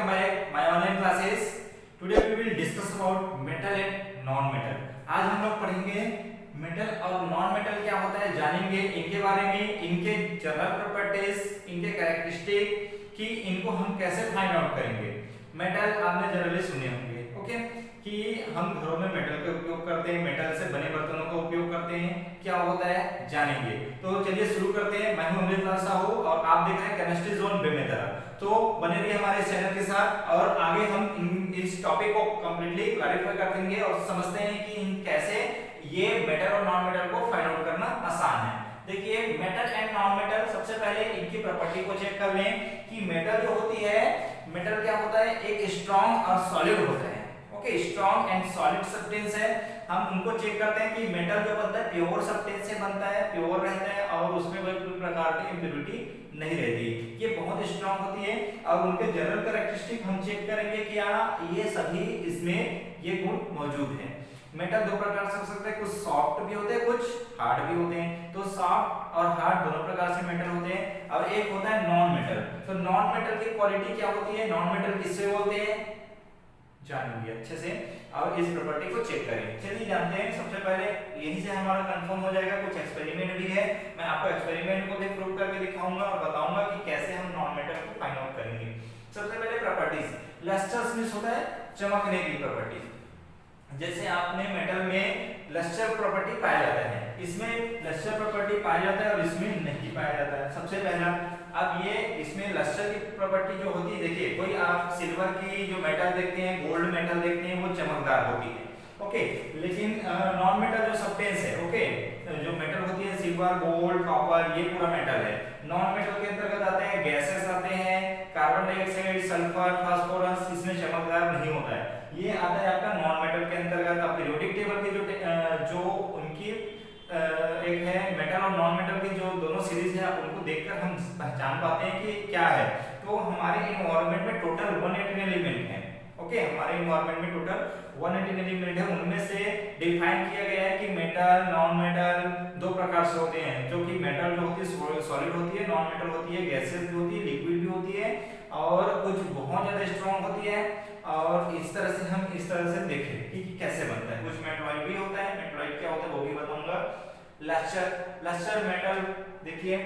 welcome back my online classes. Today we will discuss about metal and non metal. आज हम लोग पढ़ेंगे metal और नॉन मेटल क्या होता है, जानेंगे इनके बारे में, इनके जनरल प्रॉपर्टीज, इनके कैरेक्टरिस्टिक कि इनको हम कैसे फाइंड आउट करेंगे। मेटल आपने जनरली सुने होंगे, ओके, कि हम घरों में मेटल का उपयोग करते हैं, मेटल से बने बर्तनों का उपयोग करते हैं, क्या होता है जानेंगे। तो चलिए शुरू करते हैं। मैं हूं अमृत लाल साहू और आप देख रहे हैं केमिस्ट्री जोन बेमेतरा। तो बने रहिए हमारे चैनल के साथ और आगे हम इस टॉपिक को कंप्लीटली क्लैरिफाई कर देंगे और समझते हैं कि कैसे ये मेटल और नॉन मेटल को फाइंड आउट करना आसान है। देखिए मेटल एंड नॉन मेटल, सबसे पहले इनकी प्रॉपर्टी को चेक कर लें कि मेटल जो होती है, मेटल क्या होता है, एक स्ट्रॉन्ग और सॉलिड होता है, okay, strong and solid substance है। हम उनको चेक करते हैं कि मेटल जो बनता है प्योर सब्सटेंस से बनता है, प्योर रहता है और उसमें कोई प्रकार की इम्प्योरिटी नहीं रहती, ये बहुत स्ट्रॉन्ग होती है। और उनके जनरल कैरेक्टरिस्टिक हम चेक करेंगे कि ये सभी इसमें ये गुण मौजूद हैं। मेटल दो प्रकार से हो सकते हैं, कुछ सॉफ्ट भी होते हैं, कुछ हार्ड भी होते हैं। तो सॉफ्ट और हार्ड दोनों प्रकार से मेटल होते हैं। और एक होता है नॉन मेटल। तो नॉन मेटल की क्वालिटी क्या होती है, नॉन मेटल किससे बोलते हैं, जानेंगे अच्छे से और इस प्रॉपर्टी को चेक करें। चलिए जानते हैं। सबसे पहले यहीं से हमारा कंफर्म हो जाएगा। कुछ एक्सपेरिमेंट भी है, मैं आपको एक्सपेरिमेंट को भी प्रूव करके दिखाऊंगा और बताऊंगा कि कैसे हम नॉन मेटल को फाइंड आउट करेंगे। सबसे पहले प्रॉपर्टीज, लस्टरनेस होता है चमकने की प्रॉपर्टी। जैसे आपने मेटल में लस्टर प्रॉपर्टी पाया जाता है, इसमें लस्टर प्रॉपर्टी पाया जाता है और इसमें नहीं पाया जाता है। सबसे पहला, अब ये इसमें लस्टर की प्रॉपर्टी जो होती है, देखिए कोई आप सिल्वर की जो मेटल देखते हैं, गोल्ड मेटल देखते हैं, वो चमकदार होती है, ओके। लेकिन नॉन मेटल जो सब्सटेंस है, ओके, जो मेटल होती है सिल्वर, गोल्ड, कॉपर, ये पूरा मेटल है। नॉन मेटल के अंतर्गत आते हैं गैसेस आते हैं, कार्बन डाइऑक्साइड, सल्फर, फास्फोरस, इसमें चमकदार नहीं होता है। ये आता है आपका नॉन मेटल के अंतर्गत। आप पीरियोडिक टेबल की जो उनकी एक है मेटल और नॉन मेटल की जो दोनों सीरीज है, आप उनको देखकर हम पहचान पाते हैं कि क्या है। तो हमारे एनवायरनमेंट में टोटल 118 एलिमेंट हैं, ओके, हमारे एनवायरनमेंट में टोटल 118 एलिमेंट है। उनमें से डिफाइन किया गया है कि मेटल, नॉन मेटल दो प्रकार से होते हैं, जो कि मेटल जो होती है सॉलिड होती है, नॉन मेटल होती है गैसेस भी होती है, लिक्विड भी होती है और कुछ बहुत ज्यादा स्ट्रॉन्ग होती है। और इस तरह से हम इस तरह से देखें कि कैसे बनता है। कुछ मेटलॉइड भी होता है, मेटलॉइड क्या होता है वो भी बताऊंगा। लस्टर मेटल देखिए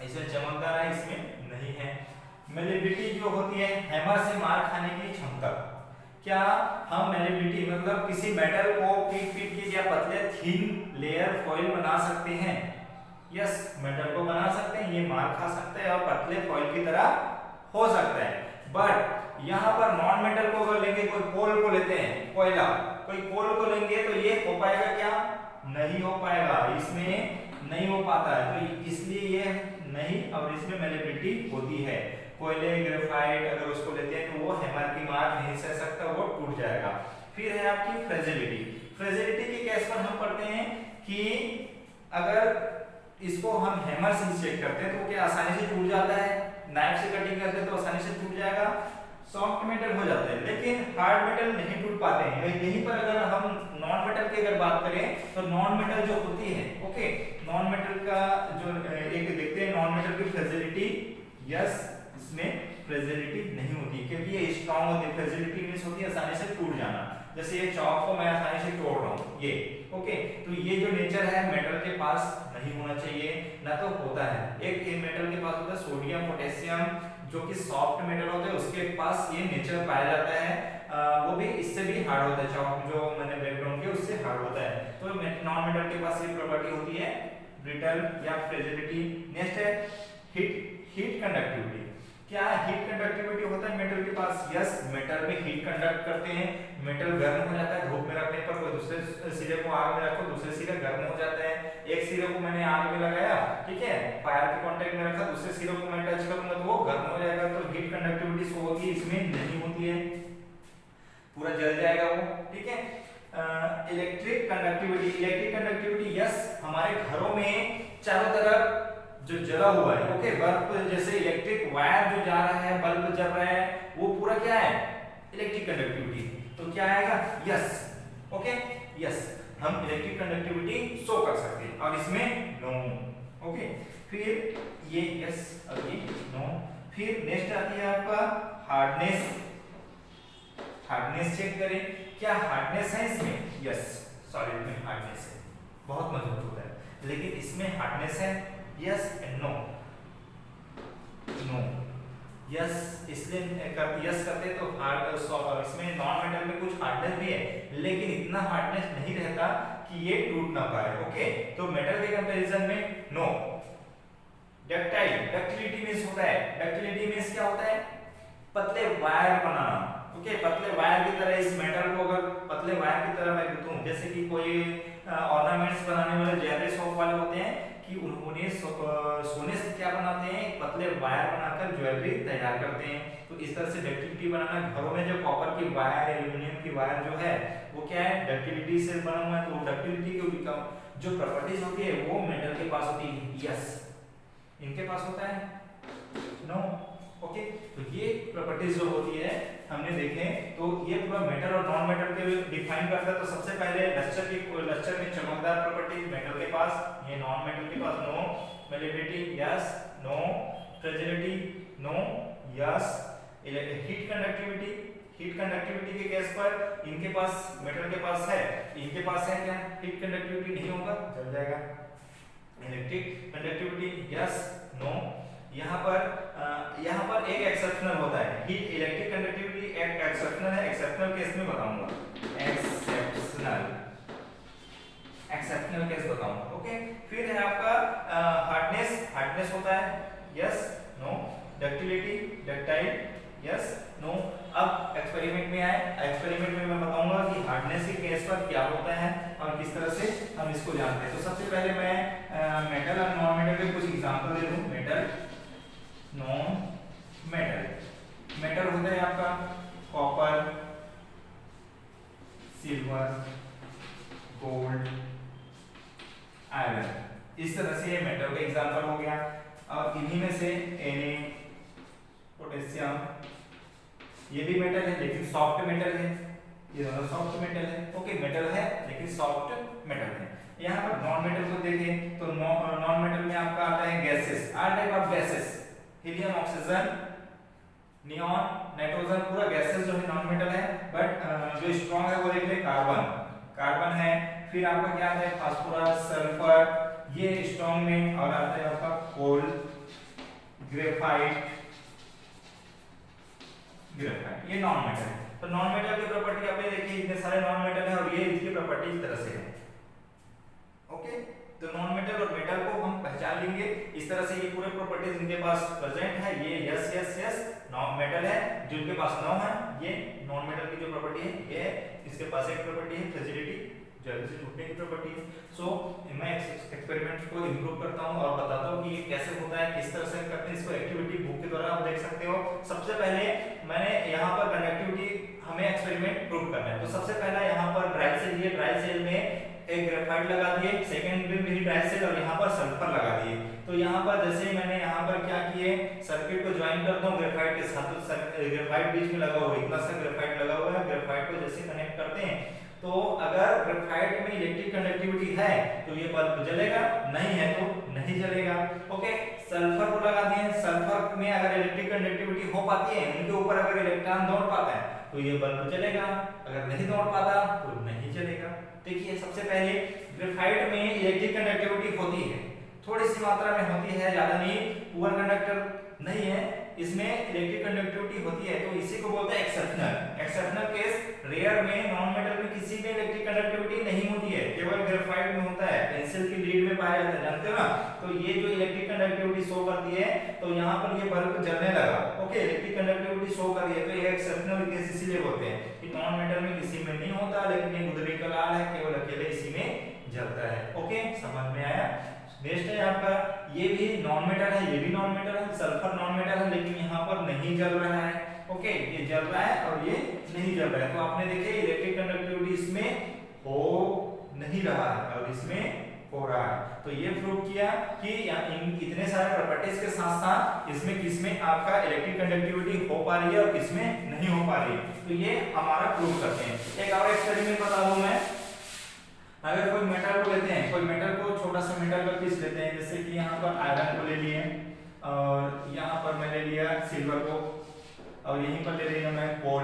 इसमें चमकदार है, इसमें नहीं है। मेलेबिलिटी जो होती है, हैमर से मार खाने की क्षमता। क्या हम मेलेबिलिटी मतलब किसी मेटल को पीट के या पतले थिन लेयर फॉइल बना सकते हैं? यस, मेटल को बना सकते हैं, ये मार खा सकता है और पतले फॉइल की तरह हो सकता है। बट यहाँ पर नॉन मेटल को अगर लेंगे, कोई कोल को लेते हैं, कोयला, कोई कोल को लेंगे तो ये हो पाएगा क्या, नहीं हो पाएगा, इसमें नहीं हो पाता है। तो इसलिए ये नहीं, और इसमें मेलेबिलिटी होती है। कोयले, ग्रेफाइट अगर उसको लेते हैं तो वो हैमर की मार नहीं सह सकता, वो टूट जाएगा। फिर है आपकी फ्रेजिलिटी। फ्रेजिलिटी के केस पर हम पढ़ते हैं कि अगर इसको हम हैमर से चेक करते हैं तो क्या आसानी से टूट जाता है, नाइफ से कटिंग करते हैं तो आसानी से टूट जाएगा, सॉफ्ट मेटल हो जाता है। लेकिन हार्ड मेटल नहीं टूट पाते हैं। यहीं पर अगर हम नॉन मेटल की अगर बात करें तो नॉन मेटल जो होती है, ओके, नॉन मेटल का जो एक देखते हैं नॉन मेटल की फ्रेजिलिटी, यस, इसमें फ्रेजिलिटी नहीं होती क्योंकि ये स्ट्रांग होती है। फ्रेजिलिटी मींस होती है आसानी से टूट जाना। जैसे ये चॉक को मैं आसानी से तोड़ रहा हूं, ये, ओके, तो ये जो नेचर है मेटल के पास नहीं होना चाहिए, ना तो होता है। एक मेटल के पास होता है सोडियम, पोटेशियम, जो कि सॉफ्ट मेटल होते हैं, उसके पास ये नेचर पाया जाता है। वो भी इससे भी हार्ड होता है, चॉक जो मैंने बैकग्राउंड किया उससे हार्ड होता है। तो नॉन मेटल के पास ये प्रॉपर्टी होती है, ब्रिटल या फ्रेजिलिटी। नेक्स्ट है हीट कंडक्टिविटी। क्या हीट कंडक्टिविटी होता है मेटल के पास? यस, मेटल में हीट कंडक्ट करते हैं। मेटल गर्म हो जाता है धूप में रखने पर, कोई दूसरे सिरे को आग में रखो, दूसरे सिरे गर्म हो जाता है। एक सिरे को मैंने आग में लगाया, ठीक है, फायर के कांटेक्ट में रखा, दूसरे सिरे को मैं टच करूंगा तो वो गर्म हो जाएगा। तो हीट कंडक्टिविटी सो होगी, इसमें नहीं होती है, पूरा जल जाएगा वो, ठीक है। इलेक्ट्रिक कंडक्टिविटी, यस, हमारे घरों में चारों तरफ जो जला हुआ है, ओके, बल्ब जैसे इलेक्ट्रिक वायर जो जा रहा है, बल्ब जल रहा है, वो पूरा क्या है, इलेक्ट्रिक कंडक्टिविटी। तो क्या आएगा, यस, ओके, यस, हम इलेक्ट्रिक कंडक्टिविटी शो कर सकते हैं और इसमें नो, ओके। फिर ये यस और ये नो। फिर नेक्स्ट आती है आपका हार्डनेस, हार्डनेस चेक करें, क्या हार्डनेस है इसमें? यस, सॉलिड में हार्डनेस है, बहुत मजबूत होता है। लेकिन इसमें हार्डनेस है? Yes and no, no, yes इसलिए यस करते तो हार्ड, इसमें नॉन मेटल में कुछ हार्डनेस भी है, लेकिन इतना हार्डनेस नहीं रहता कि ये टूट ना पाए। ओके, तो मेटल के कंपैरिजन में नो। डक्टाइल, डक्टिलिटी मींस होता है, डक्टिलिटी मींस क्या होता है? पतले वायर बनाना। ओके, पतले वायर की तरह इस मेटल को अगर पतले वायर की तरह मैं बताऊं, जैसे कि कोई ऑर्नामेंट्स बनाने वाले ज्वेलरी शॉप वाले होते हैं कि उन्होंने सोने से क्या बनाते हैं, पतले वायर बनाकर ज्वेलरी तैयार करते हैं। तो इस तरह से डक्टिलिटी बनाना, घरों में जो कॉपर की वायर, एल्युमिनियम की वायर जो है वो क्या है, डक्टिलिटी से बना हुआ है। तो डक्टिलिटी की जो प्रॉपर्टीज होती है वो मेटल के पास होती है। यस, इनके पास होता है? नो। ओके, तो ये प्रॉपर्टीज जो होती है हमने देखे, तो ये पूरा मेटल और नॉन मेटल के डिफाइन करता है। तो सबसे पहले लेक्चर में चमकदार प्रॉपर्टीज मेटल के पास, ये नॉन मेटल के पास no malleability, yes, no fragility, no, yes, heat conductivity, heat conductivity के केस पर इनके पास, मेटल के पास है, इनके पास है क्या? हीट कंडक्टिविटी नहीं होगा, जल जाएगा। Electric conductivity, yes, no. यहाँ पर एक एक्सेप्शनल होता है, हीट इलेक्ट्रिक कंडक्टिविटी एक एक्सेप्शनल है, एक्सेप्शनल केस में बताऊंगा, एक्सेप्शनल केस बताऊंगा। ओके, फिर है आपका हार्डनेस, हार्डनेस होता है, yes, no, ductility, ductile, yes, no. अब एक्सपेरिमेंट में आए, एक्सपेरिमेंट में मैं बताऊंगा कि हार्डनेस के केस पर क्या होता है और किस तरह से हम इसको जानते हैं। तो सबसे पहले मैं मेटल और नॉन मेटल के कुछ एग्जांपल दे दूं। Metal, non metal. मेटल होता है आपका कॉपर, सिल्वर, गोल्ड, आयरन, इस तरह से ये मेटल का एग्जांपल हो गया। और इन्हीं में से Na, पोटेशियम, ये भी मेटल है लेकिन सॉफ्ट मेटल है, ये दोनों सॉफ्ट मेटल है। ओके, मेटल है लेकिन सॉफ्ट मेटल है। यहाँ पर नॉन मेटल को देखें तो नॉन मेटल में आपका आता है gases, are type of gases, helium, oxygen, neon, nitrogen, पूरा गैसेस जो है नॉन मेटल है। बट जो स्ट्रॉन्ग है वो देख ले, कार्बन, कार्बन है। फिर आपका क्या आता है, फास्फोरस, सल्फर, ये स्ट्रॉन्ग में। और आता है आपका कोल, ग्रेफाइट, ग्रेफाइट, ये नॉन मेटल है। तो नॉन मेटल की प्रॉपर्टी आपने देखी, इतने सारे नॉन मेटल है और ये इसकी प्रॉपर्टी इस तरह से है। ओके, तो नॉन मेटल और मेटल को हम पहचान लेंगे इस तरह से, ये पूरे प्रॉपर्टीज इनके पास प्रेजेंट है। ये yes yes yes non metal है, जिनके पास नो है। ये नॉन मेटल की जो प्रॉपर्टी है, ये इसके पास एक प्रॉपर्टी है फ्रेजिलिटी, जल्दी से टूटने की प्रॉपर्टी है। सो मैं एक्सपेरिमेंट को इंप्रूव करता हूं और बताता हूं कि ये कैसे होता है, किस तरह से करते हैं इसको। एक्टिविटी बुक के द्वारा आप देख सकते हो। सबसे पहले मैंने यहाँ पर कंडक्टिविटी हमें एक्सपेरिमेंट प्रूव करना है। तो सबसे पहला यहाँ पर ड्राई सेल लिए, ड्राई सेल में एक ग्रेफाइट लगा दिए, सेकंड में भी ड्राई सेल और यहाँ पर सल्फर लगा दिए। तो यहाँ पर जैसे मैंने यहाँ पर क्या किए, सर्किट को ज्वाइन करता हूँ ग्रेफाइट के साथ। तो ग्रेफाइट बीच में लगा हुआ है, इतना सा ग्रेफाइट लगा हुआ है। ग्रेफाइट को जैसे कनेक्ट करते हैं तो अगर ग्रेफाइट में इलेक्ट्रिक कंडक्टिविटी है तो ये बल्ब जलेगा, नहीं है तो नहीं जलेगा। ओके, सल्फर को लगा दिए, सल्फर में अगर इलेक्ट्रिक कंडक्टिविटी हो पाती है, उनके ऊपर अगर इलेक्ट्रॉन दौड़ पाता है तो ये बल्ब जलेगा, अगर नहीं दौड़ पाता तो नहीं जलेगा। देखिए, सबसे पहले ग्रेफाइट में इलेक्ट्रिक कंडक्टिविटी होती है, थोड़ी सी मात्रा में होती है, ज्यादा नहीं, पुअर कंडक्टर नहीं है, इसमें इलेक्ट्रिक कंडक्टिविटी होती है। तो इसी को बोलते हैं एक्सेप्शनल। एक्सेप्शनल केस, रेयर में, नॉन मेटल में किसी में इलेक्ट्रिक कंडक्टिविटी नहीं होती है, केवल ग्रेफाइट में होता है, पेंसिल की लीड में पाया जाता है, जानते हो ना। तो ये जो इलेक्ट्रिक कंडक्टिविटी शो करती है, तो यहाँ पर ये बल्ब जलने लगा। ओके, इलेक्ट्रिक कंडक्टिविटी शो कर रही है, तो ये एक्सेप्शनल केस इसीलिए बोलते हैं कि नॉन मेटल में किसी में नहीं होता, लेकिन ये गुदड़ी का लाल है, केवल अकेले इसी में जलता है। ओके, समझ में आया। नेक्स्ट है आपका, ये भी नॉन मेटल है, ये भी नॉन मेटल है, सल्फर नॉन मेटल है, लेकिन यहाँ पर नहीं जल रहा है। ओके, ये जल रहा है और ये नहीं जल रहा है। तो आपने देखे इलेक्ट्रिक कंडक्टिविटी इसमें हो नहीं रहा है और इसमें हो रहा है। तो ये प्रूव किया कि इन इतने सारे प्रॉपर्टीज के साथ साथ इसमें किसमें आपका इलेक्ट्रिक कंडक्टिविटी हो पा रही है और किसमें नहीं हो पा रही है। तो ये हमारा प्रूव करते हैं। एक और एक्सपेरिमेंट बता दूं मैं। अगर कोई मेटल को लेते हैं, कोई मेटल को छोटा सा मेटल का पीस लेते हैं, जैसे कि यहाँ पर आयरन को ले लिए और यहाँ पर मैं ले लिया सिल्वर को, और यहीं पर ले लेगा मैं कोल।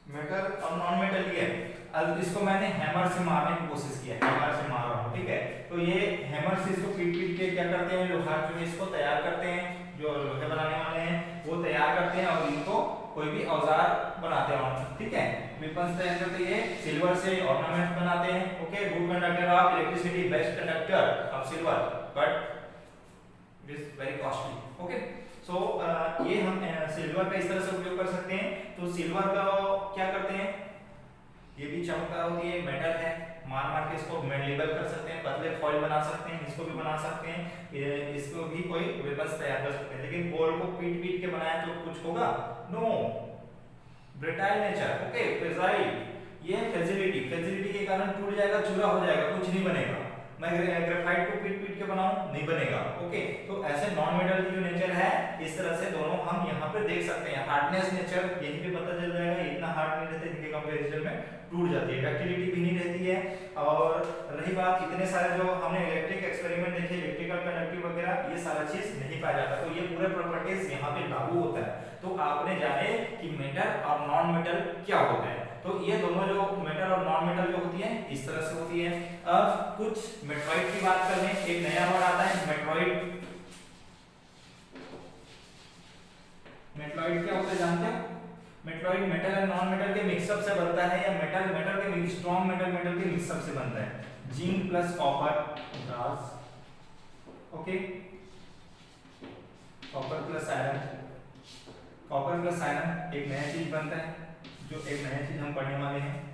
मेटल और नॉन मेटल ही है। अब इसको मैंने हैमर से मारने की कोशिश किया, हैमर से मार रहा हूँ, ठीक है। तो ये हैमर से इसको पीट पीट के क्या करते हैं, लोहार जो है इसको तैयार करते हैं, जो लोहे बनाने वाले हैं वो तैयार करते हैं और इनको कोई भी औजार बनाते हैं, ठीक है। वेपन्स तैयार करते हैं, सिल्वर से ऑर्नामेंट बनाते हैं, okay. Good conductor of electricity, best conductor of silver, but it is very costly, okay. So ये हम सिल्वर का इस तरह से उपयोग कर सकते हैं। तो सिल्वर का क्या करते हैं, ये भी चमकदार होती है, मेटल है, मार मार के इसको लेबल कर सकते हैं, पतले फॉइल बना सकते हैं, इसको भी बना सकते हैं, इसको भी कोई वेपन्स तैयार कर सकते हैं। लेकिन गोल्ड को पीट पीट के बनाया तो कुछ होगा, नो, ब्रिटाइल नेचर, ओके, फ्रेजाइल, ये फ्रेजिलिटी के कारण टूट जाएगा, चूरा हो जाएगा, कुछ नहीं बनेगा। मैं ग्रेफाइट को पीट पीट के बनाऊं, नहीं बनेगा, ओके। तो ऐसे नॉन मेटल की जो नेचर है, इस तरह से दोनों हम यहाँ पे देख सकते हैं। हार्डनेस नेचर यहीं पे पता चल जाएगा, इतना हार्ड नहीं रहते, इनके कंपैरिजन में टूट जाती है, डक्टिलिटी भी नहीं रहती है। और रही बात इतने सारे जो हमने इलेक्ट्रिक एक्सपेरिमेंट देखे, इलेक्ट्रिकल कंडक्टिव वगैरह, ये सारा चीज नहीं पाया जाता। तो ये पूरे प्रॉपर्टीज यहाँ पे लागू होता है। तो आपने जाने कि मेटल और नॉन मेटल क्या होता है। तो ये दोनों जो मेटल और नॉन मेटल जो होती है, इस तरह से होती है। अब कुछ मेटलॉइड की बात कर लें, एक नया वर्ड आता है मेटलॉइड। मेटलॉइड क्या होता है जानते हो? मेटलॉइड मेटल और नॉन मेटल के मिक्सअप से बनता है, या मेटल मेटल के स्ट्रॉन्ग मेटल के मिक्सअप से बनता है। Zinc plus copper brass, okay, copper plus iron, copper plus iron एक नया चीज बनता है, जो एक नया चीज हम पढ़ने वाले हैं।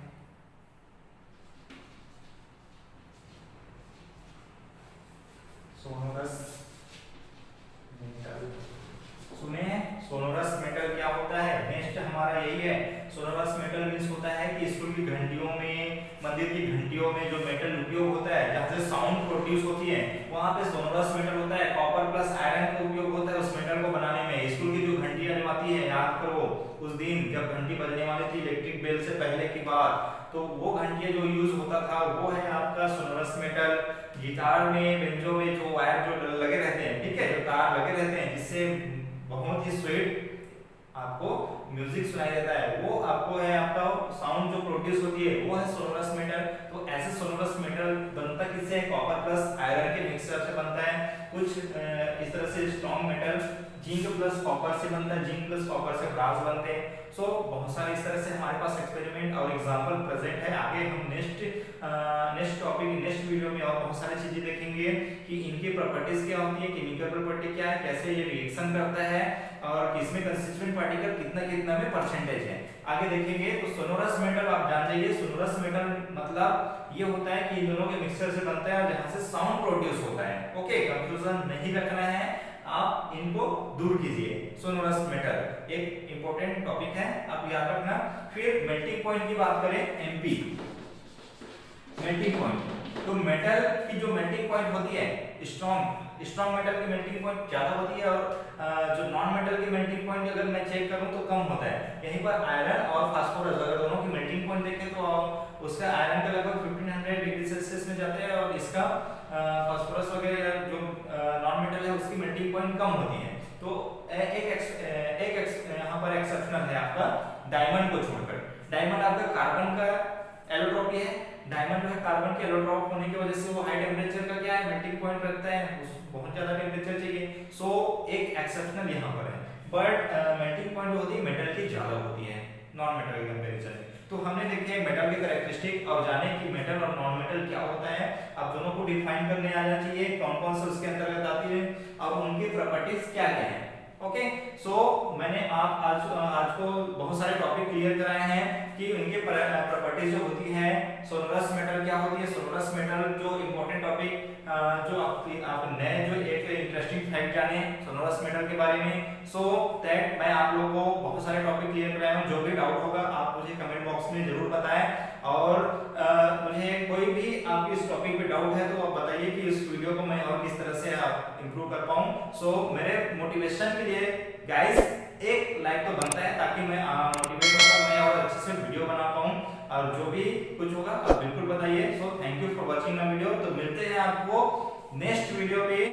सोनोरस मेटल, सुने हैं? सोनोरस मेटल क्या होता है? नेक्स्ट हमारा यही है। सोनोरस मेटल मींस होता है कि स्कूल की घंटियों में, मंदिर की घंटियों में जो मेटल उपयोग होता है, जहाँ से साउंड प्रोड्यूस होती है, वहाँ पे सोनोरस मेटल होता है। कॉपर प्लस आयरन का उपयोग होता है उस मेटल को बनाने में। स्कूल की जो घंटी आने वाली है, याद करो उस दिन जब घंटी बजने वाली थी इलेक्ट्रिक बेल से पहले की बात, तो वो घंटियां जो यूज होता था वो है आपका सोनोरस मेटल। गिटार में, बेंजो में जो वायर जो लगे रहते हैं, ठीक है, जो तार लगे रहते हैं, जिससे बहुत ही स्वीट आपको म्यूजिक सुनाई देता है, वो आपको है आपका साउंड जो प्रोड्यूस होती है, वो है सोनोरस मेटल। तो ऐसे सोनोरस मेटल बनता किससे है? कॉपर प्लस आयरन के मिक्सचर से बनता है। कुछ इस तरह से strong metal zinc plus copper से बनता है, जिंक प्लस कॉपर से ब्रास बनते हैं। सो बहुत सारे इस तरह से हमारे पास एक्सपेरिमेंट और एग्जांपल प्रेजेंट है। आगे हम नेक्स्ट टॉपिक, नेक्स्ट वीडियो में और बहुत सारी चीजें देखेंगे कि इनकी प्रॉपर्टीज क्या होती है, केमिकल प्रॉपर्टी क्या है, कैसे ये रिएक्शन करता है और किसमें कंस्टिट्यूएंट पार्टिकल कितना कितना में परसेंटेज है, आगे देखेंगे। तो सोनोरस मेटल आप जान जाइए, सोनोरस मेटल मतलब ये होता है कि इन दोनों के मिक्सचर से बनता है और जहां से साउंड प्रोड्यूस होता है, ओके। कंफ्यूजन नहीं रखना है, आप इनको दूर कीजिए। सोनोरस मेटल एक इंपॉर्टेंट टॉपिक है, आप याद रखना। फिर मेल्टिंग पॉइंट की बात करें, एमपी मेल्टिंग पॉइंट। तो मेटल की जो मेल्टिंग पॉइंट होती है, स्ट्रॉन्ग मेटल की मेल्टिंग पॉइंट ज्यादा होती है और जो नॉन मेटल की मेल्टिंग पॉइंट अगर मैं चेक करूं तो कम होता है। यहीं पर आयरन और फास्फोरस अगर दोनों की मेल्टिंग पॉइंट देखें तो उसका आयरन का लगभग 1500 डिग्री सेल्सियस में जाता है और इसका फास्फोरस वगैरह जो नॉन मेटल है उसकी मेल्टिंग पॉइंट कम होती है। तो एक यहाँ पर एक्सेप्शनल है आपका डायमंड को छोड़कर। डायमंड आपका कार्बन का एलोट्रोपी है। डायमंड जो है कार्बन के एलोट्रोप होने की वजह से वो हाई टेम्परेचर का क्या है, मेल्टिंग पॉइंट रखता है, बहुत ज्यादा टेम्परेचर चाहिए। सो एक एक्सेप्शनल यहाँ पर है, बट मेल्टिंग पॉइंट जो होती है मेटल की ज्यादा होती है नॉन मेटल के कंपैरिजन में। तो हमने देखे मेटल के कैरेक्टरिस्टिक और जाने कि मेटल और नॉन मेटल क्या होता है। अब दोनों को डिफाइन करने आ जाना चाहिए, कौन कौन से उसके अंतर्गत आती है और उनकी प्रॉपर्टीज क्या क्या है, ओके। सो मैंने आज को बहुत सारे टॉपिक क्लियर कराए हैं कि उनके प्रॉपर्टीज जो होती है। सोनोरस मेटल क्या होती है, सोनोरस मेटल जो इंपॉर्टेंट टॉपिक जो आप नए जो एक इंटरेस्टिंग फैक्ट जाने सोनोरस मेटल के बारे में। सो दैट मैं आप लोगों को बहुत सारे टॉपिक क्लियर कराया हूं। जो भी डाउट होगा आप मुझे कमेंट बॉक्स में जरूर बताएं और मुझे कोई भी आपकी इस टॉपिक पे डाउट है तो आप बताइए कि इस वीडियो को मैं और किस तरह से आप इंप्रूव कर पाऊं। सो मेरे मोटिवेशन के लिए गाइस एक लाइक तो बनता है ताकि मैं मोटिवेट होकर मैं और अच्छे से वीडियो बना पाऊं और जो भी कुछ होगा आप बिल्कुल बताइए। So thank you for watching my video. तो मिलते हैं आपको नेक्स्ट वीडियो पे।